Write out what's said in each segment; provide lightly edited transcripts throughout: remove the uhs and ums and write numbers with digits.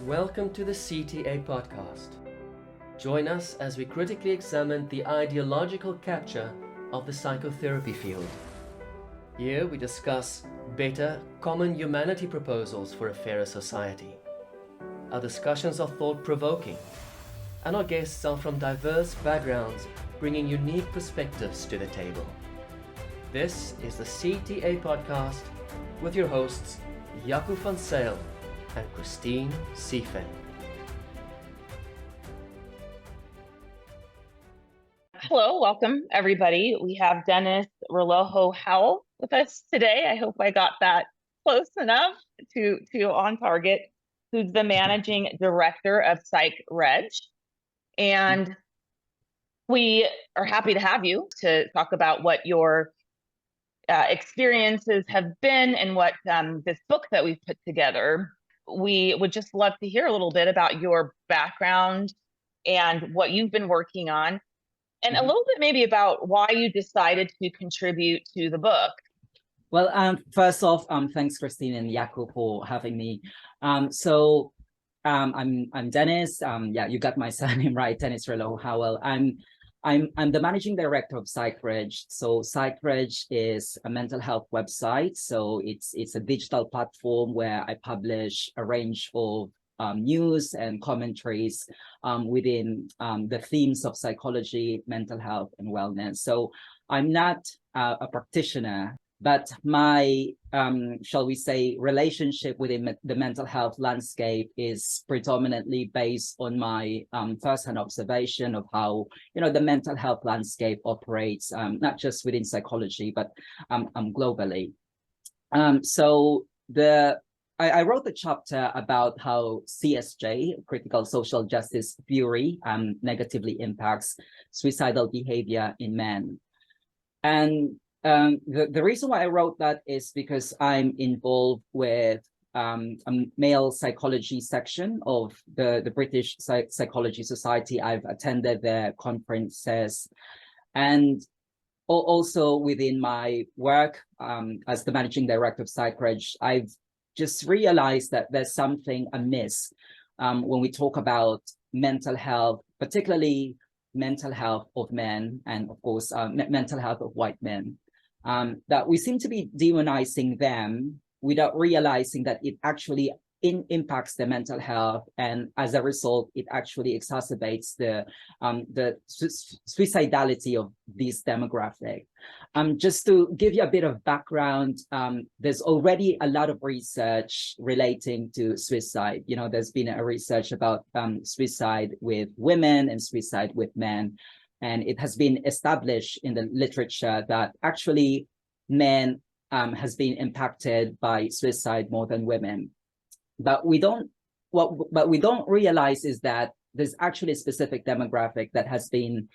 Welcome to the CTA podcast. Join us as we critically examine the ideological capture of the psychotherapy field. Here we discuss better, common humanity proposals for a fairer society. Our discussions are thought-provoking, and our guests are from diverse backgrounds, bringing unique perspectives to the table. This is the CTA podcast with your hosts Jaco van Zyl and Christine Siefen. Hello, welcome everybody. We have Dennis Relojo-Howell with us today. I hope I got that close enough to on target, who's the managing director of Psychreg. And we are happy to have you to talk about what your experiences have been and what this book that we've put together. We would just love to hear a little bit about your background and what you've been working on, and a little bit maybe about why you decided to contribute to the book. Well, first off, thanks Christine and Jaco for having me. I'm Dennis. Yeah, you got my surname right, Dennis Relojo-Howell. I'm the managing director of Psychreg. So Psychreg is a mental health website. So it's a digital platform where I publish a range of news and commentaries within the themes of psychology, mental health, and wellness. So I'm not a practitioner, but my, shall we say, relationship within the mental health landscape is predominantly based on my first-hand observation of how, the mental health landscape operates, not just within psychology, but globally. I wrote a chapter about how CSJ, critical social justice theory, negatively impacts suicidal behavior in men. And the reason why I wrote that is because I'm involved with a male psychology section of the British Psychology Society. I've attended their conferences, and also within my work as the managing director of Psychreg, I've just realized that there's something amiss when we talk about mental health, particularly mental health of men, and of course, mental health of white men. That we seem to be demonizing them without realizing that it actually impacts their mental health, and as a result, it actually exacerbates the suicidality of this demographic. Just to give you a bit of background, there's already a lot of research relating to suicide. There's been a research about suicide with women and suicide with men. And it has been established in the literature that actually men has been impacted by suicide more than women. But what we don't realize is that there's actually a specific demographic that has been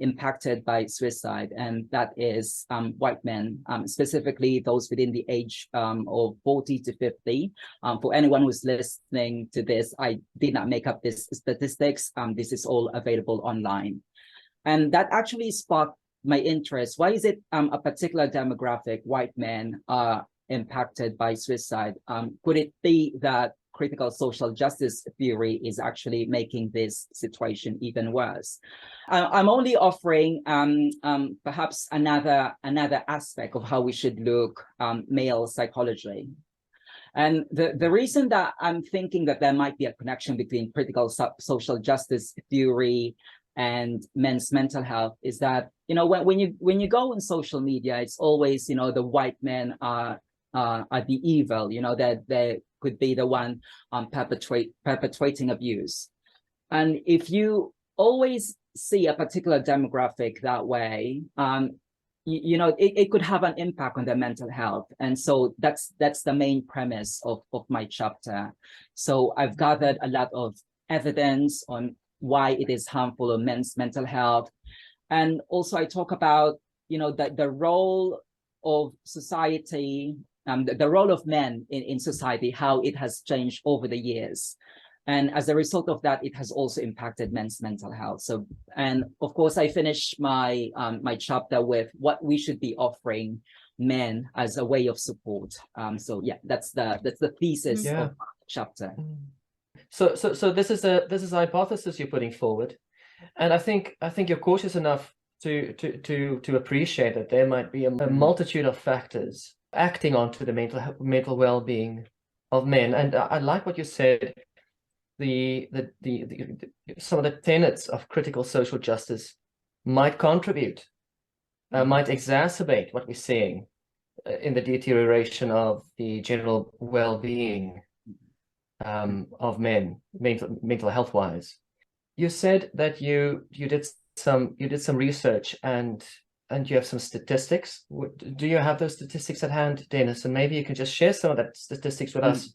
impacted by suicide, and that is white men, specifically those within the age of 40 to 50. For anyone who's listening to this, I did not make up this statistics. This is all available online. And that actually sparked my interest. Why is it a particular demographic, white men, are impacted by suicide? Could it be that critical social justice theory is actually making this situation even worse? I'm only offering perhaps another aspect of how we should look male psychology. And the reason that I'm thinking that there might be a connection between critical social justice theory and men's mental health is that, when you go on social media, it's always, the white men are the evil, that they could be the one perpetrating abuse. And if you always see a particular demographic that way, it could have an impact on their mental health. And so that's the main premise of my chapter. So I've gathered a lot of evidence on why it is harmful on men's mental health. And also I talk about, the role of society, the role of men in society, how it has changed over the years. And as a result of that, it has also impacted men's mental health. So, and of course, I finish my my chapter with what we should be offering men as a way of support. So yeah, that's the thesis of the chapter. So this is a hypothesis you're putting forward, and I think you're cautious enough to appreciate that there might be a multitude of factors acting onto the mental well-being of men. And I like what you said. Some of the tenets of critical social justice might contribute, might exacerbate what we're seeing in the deterioration of the general well-being of men, mental health wise. You said that you did some research and you have some statistics. Do you have those statistics at hand, Dennis? And maybe you can just share some of that statistics with us.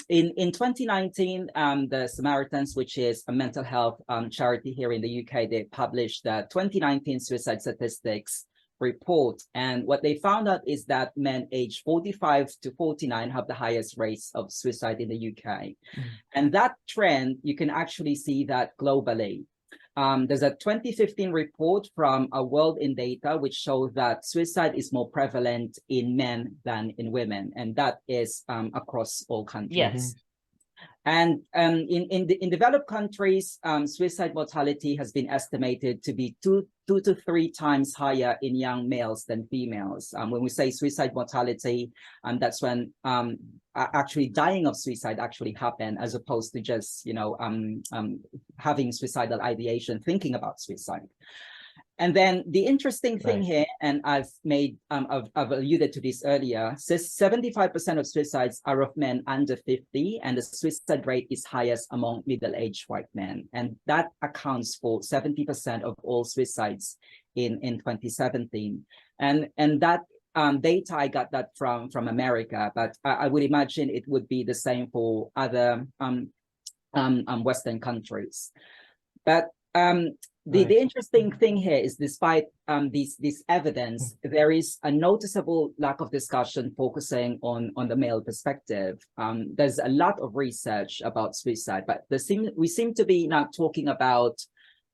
In 2019, the Samaritans, which is a mental health charity here in the UK, they published the 2019 suicide statistics report. And what they found out is that men aged 45 to 49 have the highest rates of suicide in the UK. And that trend, you can actually see that globally. There's a 2015 report from A World in Data, which shows that suicide is more prevalent in men than in women, and that is across all countries. Yes. And in developed countries, suicide mortality has been estimated to be two to three times higher in young males than females. When we say suicide mortality, that's when actually dying of suicide actually happen, as opposed to just having suicidal ideation, thinking about suicide. And then the interesting thing here, and I've alluded to this earlier, says 75% of suicides are of men under 50, and the suicide rate is highest among middle-aged white men. And that accounts for 70% of all suicides in 2017. And that data, I got that from America, but I would imagine it would be the same for other Western countries. But the interesting thing here is, despite this evidence, there is a noticeable lack of discussion focusing on the male perspective. There's a lot of research about suicide, but we seem to be not talking about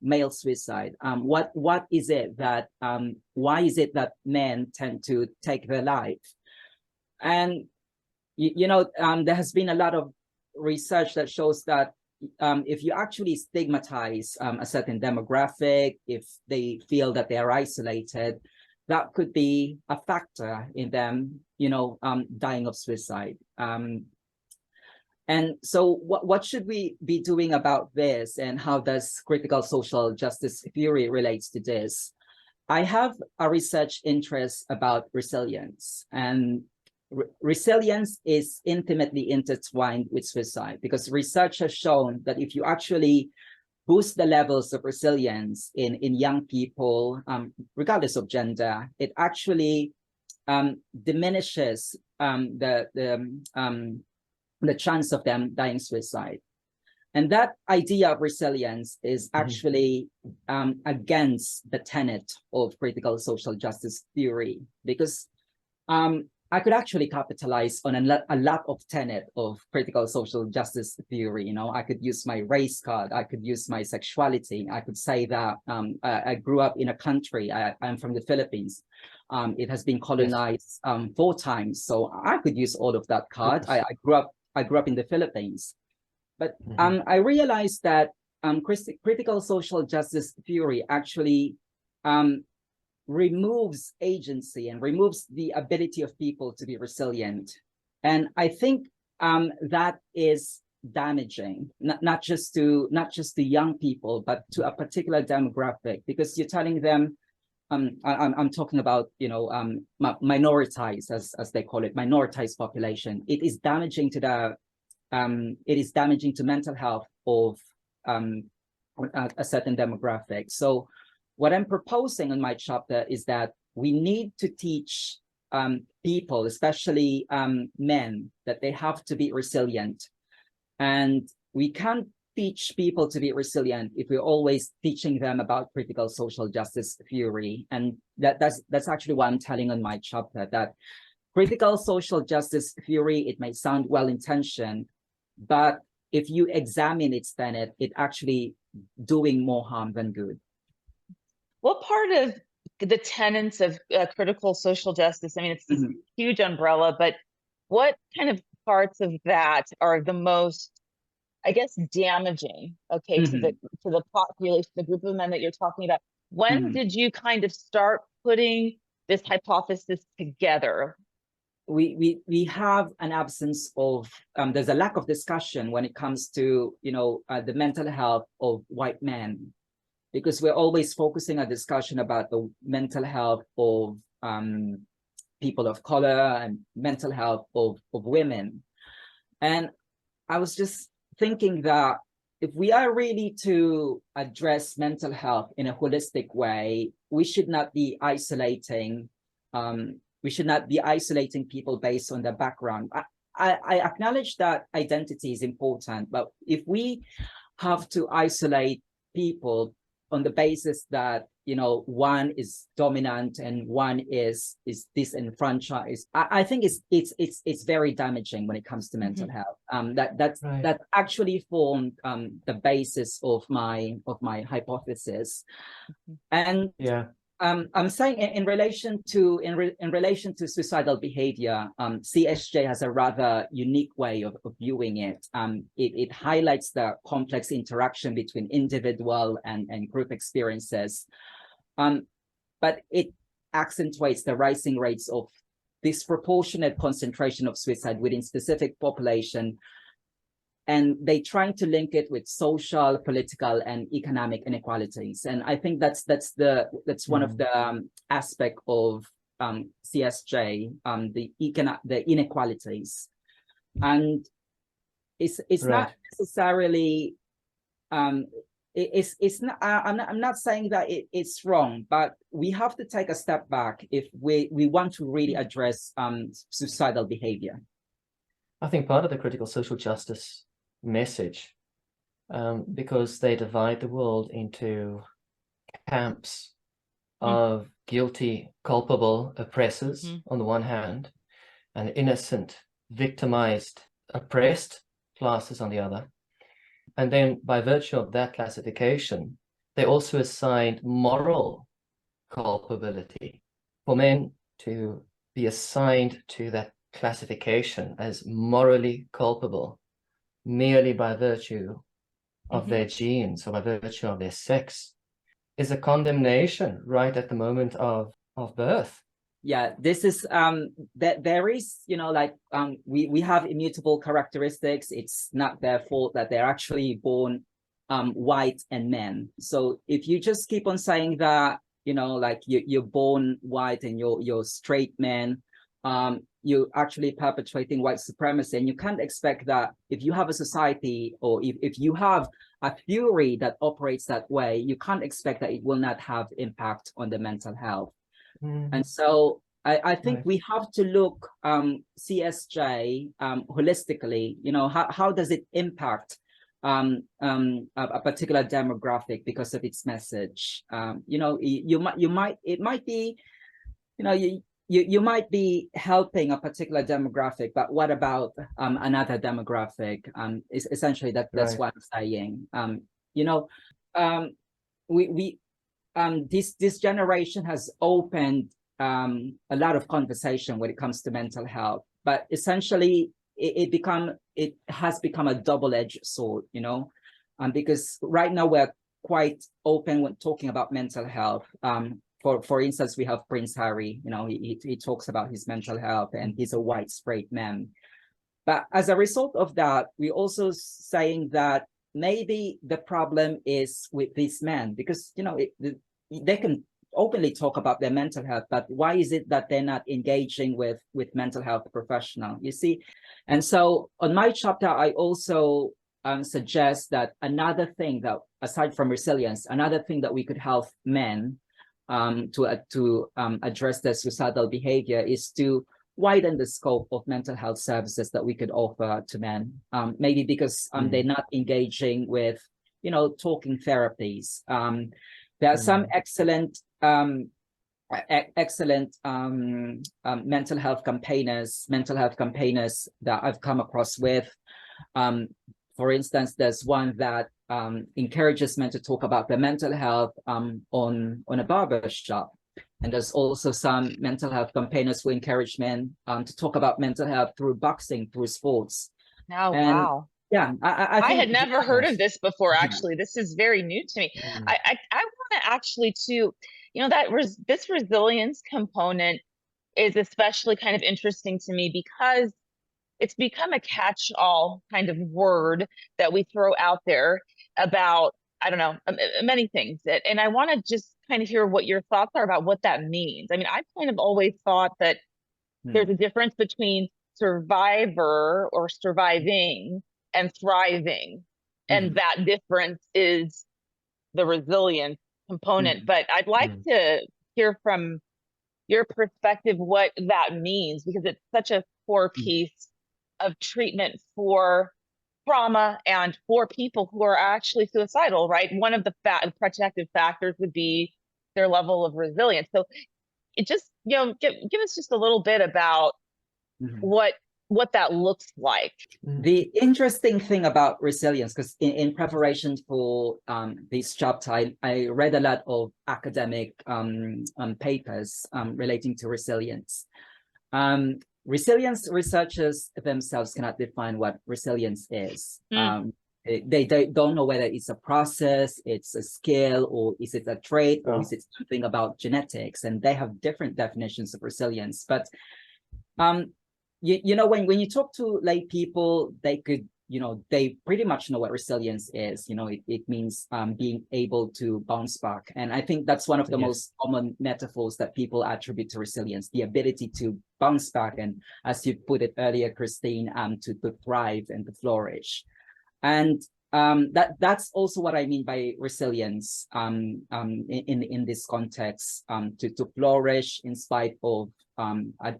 male suicide. What is it that why is it that men tend to take their life? And there has been a lot of research that shows that if you actually stigmatize a certain demographic, if they feel that they are isolated, that could be a factor in them, dying of suicide. And so what should we be doing about this, and how does critical social justice theory relates to this? I have a research interest about resilience, and resilience is intimately intertwined with suicide, because research has shown that if you actually boost the levels of resilience in young people, regardless of gender, it actually diminishes the chance of them dying suicide. And that idea of resilience is actually against the tenet of critical social justice theory, because I could actually capitalize on a lot of tenet of critical social justice theory. I could use my race card, I could use my sexuality, I could say that I grew up in a country, I'm from the Philippines. It has been colonized 4 times, so I could use all of that card. I grew up in the Philippines. But I realized that critical social justice theory actually removes agency and removes the ability of people to be resilient. And I think that is damaging, not just to young people, but to a particular demographic, because you're telling them, I'm talking about, minoritized, as they call it, minoritized population. It is damaging to mental health of a certain demographic. So what I'm proposing in my chapter is that we need to teach people, especially men, that they have to be resilient. And we can't teach people to be resilient if we're always teaching them about critical social justice theory. And that's actually what I'm telling in my chapter, that critical social justice theory, it may sound well-intentioned, but if you examine its tenet, it actually doing more harm than good. What part of the tenets of critical social justice, I mean, it's this huge umbrella, but what kind of parts of that are the most I guess, damaging, okay, to the population, the group of men that you're talking about. When did you kind of start putting this hypothesis together? We have an absence of there's a lack of discussion when it comes to the mental health of white men, because we're always focusing a discussion about the mental health of people of color and mental health of women. And I was just thinking that if we are really to address mental health in a holistic way, we should not be isolating people based on their background. I acknowledge that identity is important, but if we have to isolate people on the basis that one is dominant and one is disenfranchised, I think it's very damaging when it comes to mental health. That actually formed the basis of my hypothesis. And I'm saying in relation to suicidal behavior, CSJ has a rather unique way of viewing it. It highlights the complex interaction between individual and group experiences, but it accentuates the rising rates of disproportionate concentration of suicide within specific population. And they trying to link it with social, political, and economic inequalities. And I think that's one of the aspect of CSJ, the inequalities. And it's not necessarily it's not. I'm not saying that it's wrong, but we have to take a step back if we want to really address suicidal behavior. I think part of the critical social justice message, because they divide the world into camps of guilty, culpable oppressors on the one hand, and innocent, victimized, oppressed classes on the other. And then by virtue of that classification, they also assigned moral culpability for men to be assigned to that classification as morally culpable merely by virtue of their genes or by virtue of their sex is a condemnation right at the moment of birth. Yeah, this is that there is, we have immutable characteristics. It's not their fault that they're actually born white and men. So if you just keep on saying that, you're born white and you're straight men, you're actually perpetuating white supremacy. And you can't expect that if you have a society or if you have a theory that operates that way, you can't expect that it will not have impact on the mental health. And so I think we have to look CSJ holistically. How does it impact a particular demographic because of its message? It might be, you might be helping a particular demographic, but what about another demographic? Is essentially that's what I'm saying. This generation has opened a lot of conversation when it comes to mental health, but essentially it has become a double-edged sword, because right now we're quite open when talking about mental health. For instance, we have Prince Harry, he talks about his mental health and he's a white straight man. But as a result of that, we're also saying that maybe the problem is with these men, because, they can openly talk about their mental health, but why is it that they're not engaging with mental health professional, you see? And so on my chapter, I also suggest that another thing that, aside from resilience, another thing that we could help men to address their suicidal behavior is to widen the scope of mental health services that we could offer to men. Maybe because they're not engaging with, talking therapies. There are some excellent mental health campaigners that I've come across with. For instance, there's one that encourages men to talk about their mental health on a barber shop. And there's also some mental health campaigners who encourage men to talk about mental health through boxing, through sports. Oh, wow. Yeah, I I think had never heard of this before, yeah. actually. This is very new to me. Mm. I want to actually too, this resilience component is especially kind of interesting to me because it's become a catch-all kind of word that we throw out there about, I don't know, many things. And I want to just kind of hear what your thoughts are about what that means. I mean, I've kind of always thought that there's a difference between survivor or surviving and thriving. And that difference is the resilience component. But I'd like to hear from your perspective what that means, because it's such a core piece of treatment for trauma and for people who are actually suicidal, right? One of the protective factors would be their level of resilience. So it just, give us just a little bit about what that looks like. The interesting thing about resilience, because in preparation for this chapter, I read a lot of academic papers relating to resilience. Resilience researchers themselves cannot define what resilience is. They don't know whether it's a process, it's a skill, or is it a trait, or is it something about genetics, and they have different definitions of resilience. But when you talk to lay people, they could, they pretty much know what resilience is. It means being able to bounce back. And I think that's one of the most common metaphors that people attribute to resilience, the ability to bounce back. And as you put it earlier, Christine, to thrive and to flourish. And that's also what I mean by resilience in this context, to flourish in spite of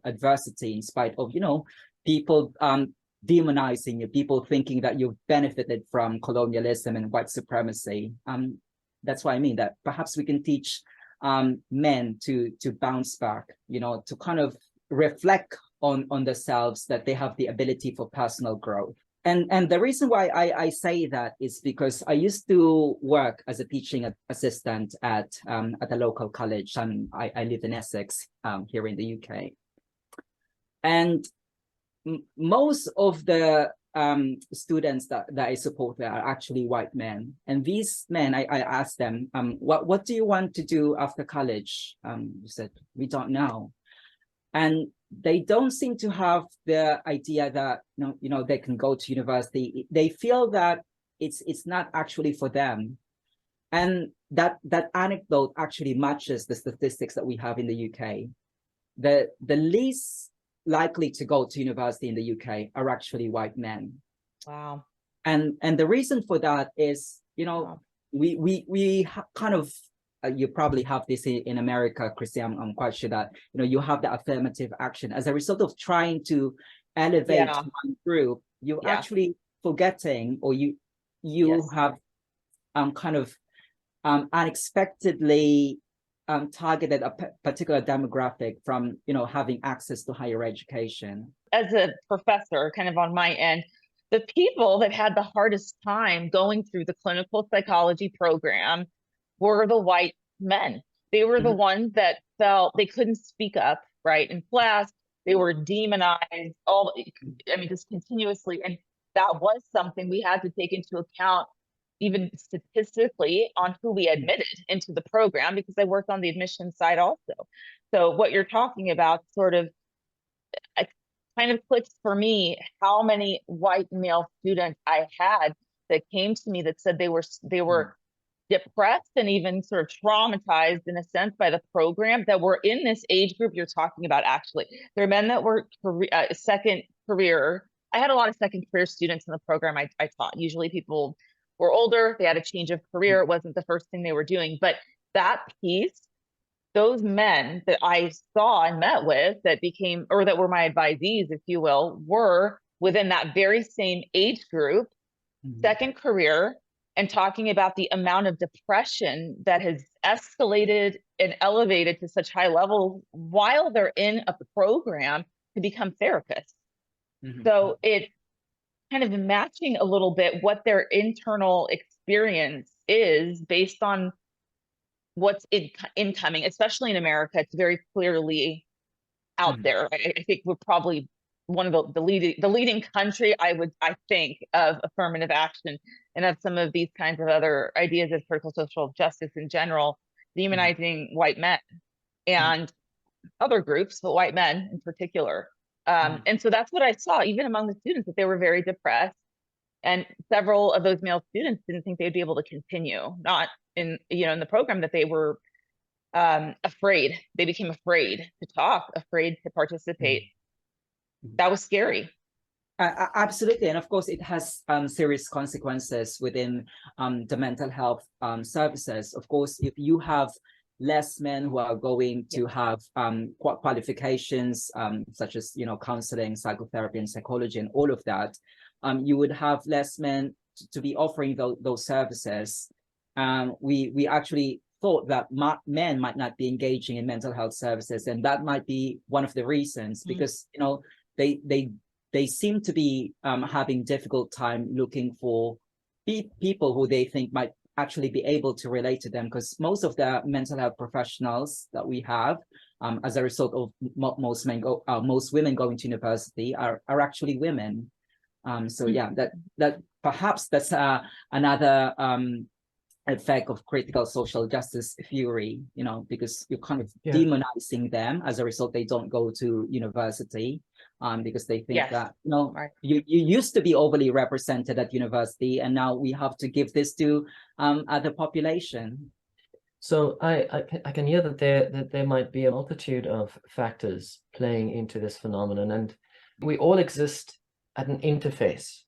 adversity, in spite of people demonizing you, people thinking that you've benefited from colonialism and white supremacy. That's what I mean, that perhaps we can teach men to bounce back, to kind of reflect on themselves, that they have the ability for personal growth. And the reason why I say that is because I used to work as a teaching assistant at a local college, and I live in Essex here in the UK. And most of the students that I support there are actually white men. And these men, I asked them, what do you want to do after college? They said, we don't know. And they don't seem to have the idea that they can go to university. They feel that it's not actually for them. And that anecdote actually matches the statistics that we have in the UK. The least likely to go to university in the UK are actually white men. Wow. And the reason for that is, we kind of, you probably have this in America, Christian. I'm quite sure that you have the affirmative action as a result of trying to elevate one group. You're actually forgetting, or you have kind of unexpectedly targeted a particular demographic from having access to higher education. As a professor, kind of on my end, the people that had the hardest time going through the clinical psychology program were the white men. They were the ones that felt they couldn't speak up, right, in class. They were demonized, just continuously. And that was something we had to take into account, even statistically, on who we admitted into the program, because I worked on the admission side also. So what you're talking about sort of kind of clicks for me, how many white male students I had that came to me that said they were depressed and even sort of traumatized in a sense by the program, that were in this age group you're talking about. Actually, there are men that were second career. I had a lot of second career students in the program I taught. Usually people were older, they had a change of career. It wasn't the first thing they were doing, but that piece, those men that I saw and met with that became, or that were my advisees, if you will, were within that very same age group, second career, and talking about the amount of depression that has escalated and elevated to such high levels while they're in a program to become therapists. So it's kind of matching a little bit what their internal experience is based on what's incoming, especially in America. It's very clearly out there. I think we're probably one of the leading country, I think, of affirmative action and of some of these kinds of other ideas of critical social justice in general, demonizing white men and other groups, but white men in particular. And so that's what I saw, even among the students, that they were very depressed. And several of those male students didn't think they'd be able to continue, not in the program, that they were afraid. They became afraid to talk, afraid to participate. That was scary. Absolutely. And of course, it has serious consequences within the mental health services. Of course, if you have less men who are going to have qualifications such as, counseling, psychotherapy, and psychology, and all of that, you would have less men to be offering those services. We actually thought that men might not be engaging in mental health services, and that might be one of the reasons, because they seem to be having difficult time looking for people who they think might actually be able to relate to them, because most of the mental health professionals that we have, as a result of most women going to university, are actually women. So yeah, that perhaps that's another effect of critical social justice theory, because you're kind of demonizing them. As a result, they don't go to university because they think that you used to be overly represented at university, and now we have to give this to the population. So I can hear that there might be a multitude of factors playing into this phenomenon, and we all exist at an interface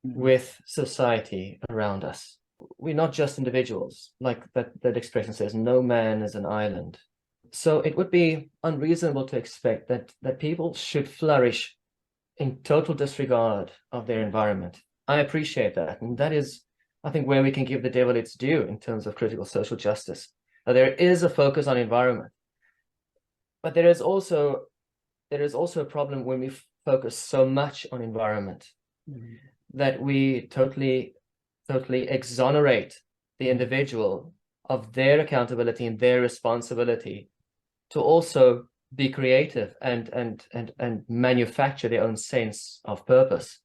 with society around us. We're not just individuals, like that expression says, no man is an island. So it would be unreasonable to expect that people should flourish in total disregard of their environment. I appreciate that. And that is, I think, where we can give the devil its due in terms of critical social justice. Now, there is a focus on environment, but there is also a problem when we focus so much on environment that we totally exonerate the individual of their accountability and their responsibility to also be creative and manufacture their own sense of purpose.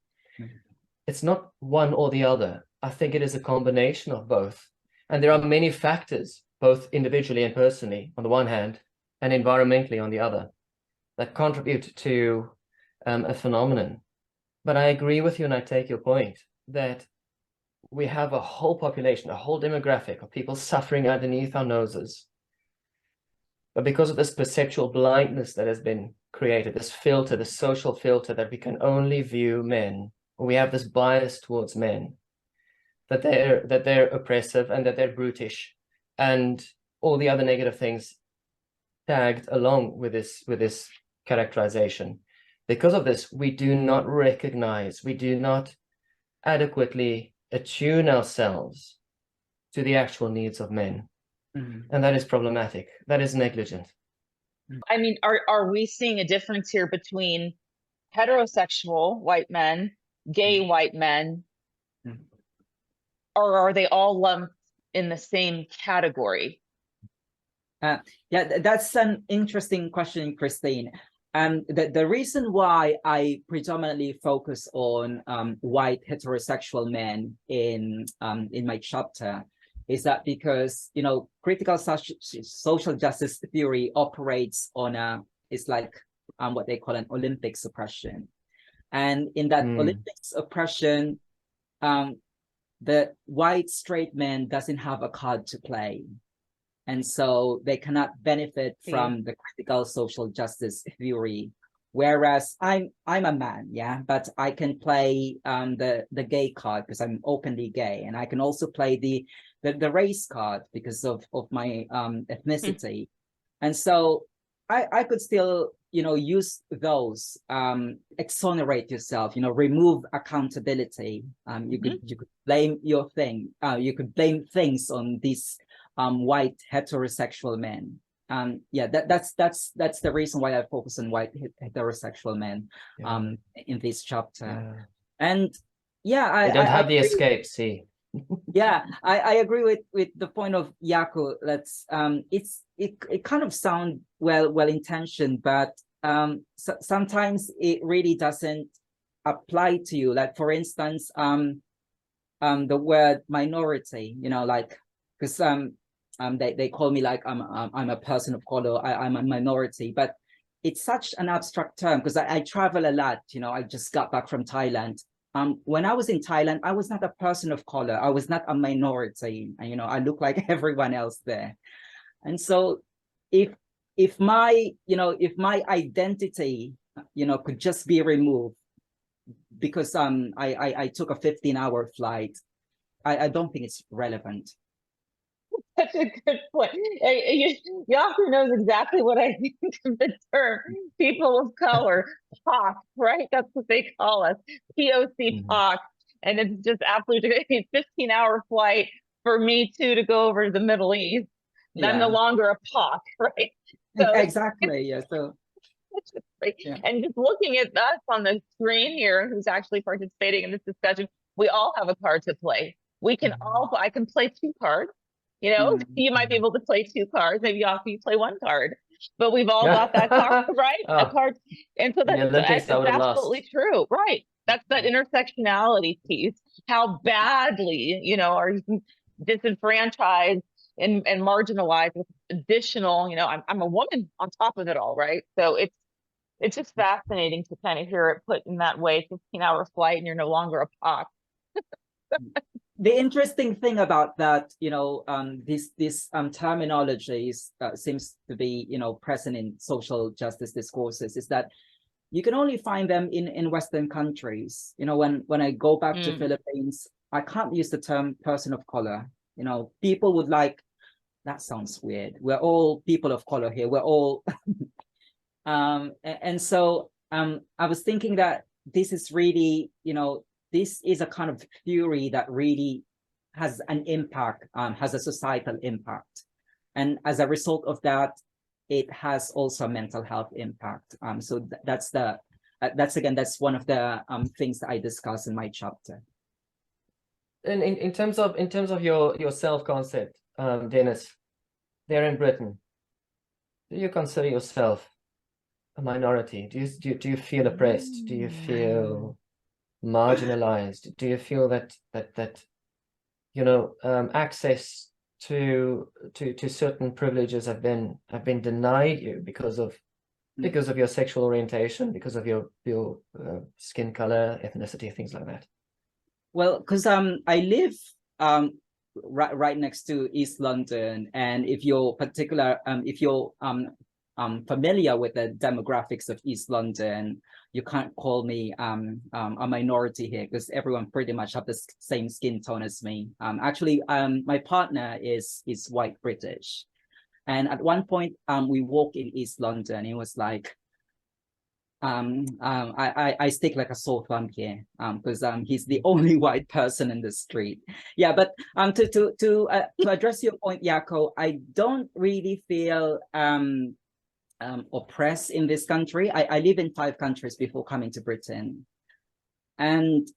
It's not one or the other. I think it is a combination of both. And there are many factors, both individually and personally on the one hand, and environmentally on the other, that contribute to a phenomenon. But I agree with you, and I take your point, that we have a whole population, a whole demographic of people suffering underneath our noses. But because of this perceptual blindness that has been created, this filter, this social filter, that we can only view men, or we have this bias towards men, that they're oppressive and that they're brutish, and all the other negative things tagged along with this characterization. Because of this, we do not recognize, we do not adequately attune ourselves to the actual needs of men. And that is problematic. That is negligent. I mean, are we seeing a difference here between heterosexual white men, gay white men, or are they all lumped in the same category? Yeah, that's an interesting question, Christine. The reason why I predominantly focus on white heterosexual men in my chapter is that because, critical social justice theory operates on it's like what they call an Olympics oppression. And in that Olympics oppression, the white straight man doesn't have a card to play. And so they cannot benefit from the critical social justice theory. Whereas I'm a man, but I can play the gay card because I'm openly gay, and I can also play the race card because of my ethnicity. And so I could still use those, exonerate yourself, remove accountability. You could blame your thing. You could blame things on these white heterosexual men. That's the reason why I focus on white heterosexual men in this chapter. And I don't have the agree. escape. See. I agree with the point of Jaco. That's it kind of sound well intentioned, but sometimes it really doesn't apply to you. Like, for instance, the word minority, like, because they call me like I'm a person of color, I'm a minority, but it's such an abstract term because I travel a lot. I just got back from Thailand. When I was in Thailand, I was not a person of color. I was not a minority. And, I look like everyone else there. And so if my identity, could just be removed because I took a 15-hour flight, I don't think it's relevant. That's a good point. Jaco knows exactly what I think of the term people of color, POC, right? That's what they call us, POC, POC. And it's just absolutely a 15-hour flight for me too to go over to the Middle East. Yeah. I'm no longer a POC, right? So exactly, yeah. So yeah. And just looking at us on the screen here, who's actually participating in this discussion, we all have a card to play. We can I can play 2 cards. You might be able to play 2 cards. Maybe you play 1 card, but we've all got that card, right? A card. And so that's absolutely true, right? That's that intersectionality piece. How badly, are you disenfranchised and marginalized with additional, I'm a woman on top of it all, right? So it's just fascinating to kind of hear it put in that way, 15-hour flight and you're no longer a POC. The interesting thing about that, this terminology seems to be, present in social justice discourses, is that you can only find them in Western countries. When I go back to Philippines, I can't use the term person of color. People would like, that sounds weird. We're all people of color here. We're all, and so I was thinking that this is really, this is a kind of theory that really has an impact, has a societal impact. And as a result of that, it has also a mental health impact. So that's one of the things that I discuss in my chapter. And in terms of your self-concept, Dennis, there in Britain, do you consider yourself a minority? Do you feel oppressed? Do you feel marginalized? Do you feel that access to certain privileges have been denied you because of your sexual orientation, because of your skin color, ethnicity, things like that? Well, because I live right next to East London, and if you're familiar with the demographics of East London, you can't call me a minority here because everyone pretty much have the same skin tone as me. Actually, my partner is white British, and at one point we walked in East London. It was like I stick like a sore thumb here because he's the only white person in the street. Yeah, but to address your point, Jaco, I don't really feel oppressed in this country. I live in 5 countries before coming to Britain, and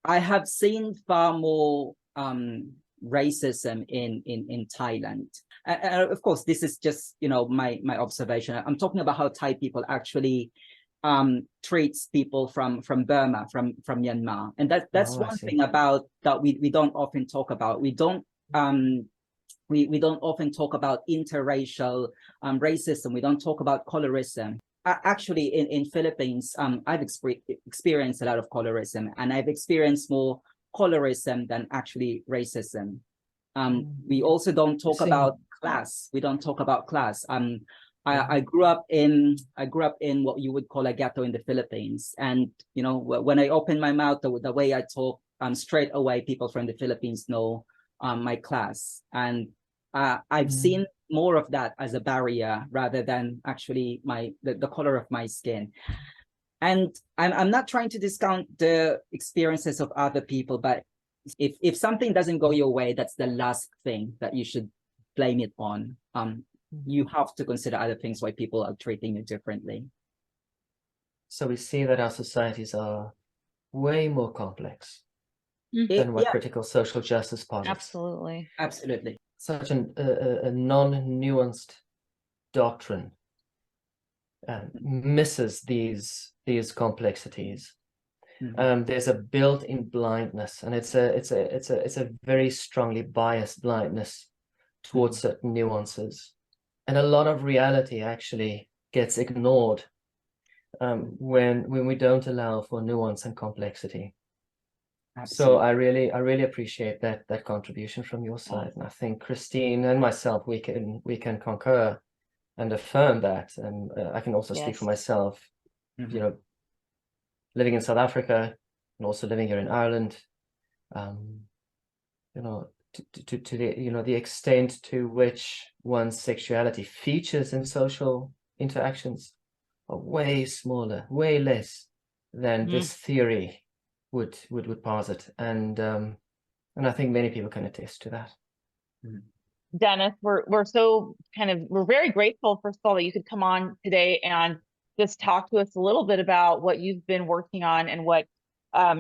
I have seen far more racism in Thailand. And of course, this is just my observation. I'm talking about how Thai people actually treats people from Burma, from Myanmar, and that's one thing about that we don't often talk about. We don't often talk about interracial racism. We don't talk about colorism. Actually, in Philippines, I've experienced a lot of colorism, and I've experienced more colorism than actually racism. We also don't talk about class. We don't talk about class. I grew up in what you would call a ghetto in the Philippines, and when I open my mouth, the way I talk, straight away people from the Philippines know my class, and I've seen more of that as a barrier rather than actually the color of my skin. And I'm not trying to discount the experiences of other people, but if something doesn't go your way, that's the last thing that you should blame it on. You have to consider other things why people are treating you differently. So we see that our societies are way more complex than what critical social justice posits. Absolutely. Absolutely. Such a non-nuanced doctrine misses these complexities. There's a built-in blindness, and it's a very strongly biased blindness towards certain nuances, and a lot of reality actually gets ignored when we don't allow for nuance and complexity. Absolutely. So I really appreciate that contribution from your side, and I think Christine and myself, we can concur and affirm that. And I can also speak for myself, you know, living in South Africa and also living here in Ireland, you know, to the, you know, the extent to which one's sexuality features in social interactions are way smaller, way less than this theory would posit, and I think many people can attest to that. Dennis, we're so we're very grateful, first of all, that you could come on today and just talk to us a little bit about what you've been working on and what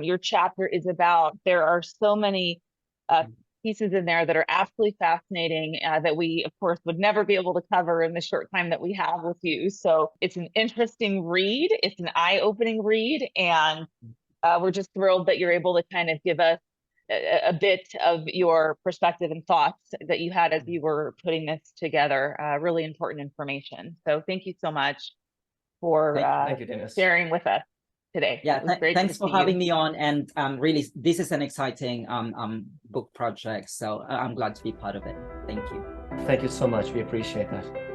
your chapter is about. There are so many pieces in there that are absolutely fascinating that we, of course, would never be able to cover in the short time that we have with you. So it's an interesting read. It's an eye-opening read. And we're just thrilled that you're able to kind of give us a bit of your perspective and thoughts that you had as you were putting this together. Really important information. So thank you so much for thank you, Dennis, sharing with us today. Yeah, thanks for having me on. And really, this is an exciting book project. So I'm glad to be part of it. Thank you. Thank you so much. We appreciate that.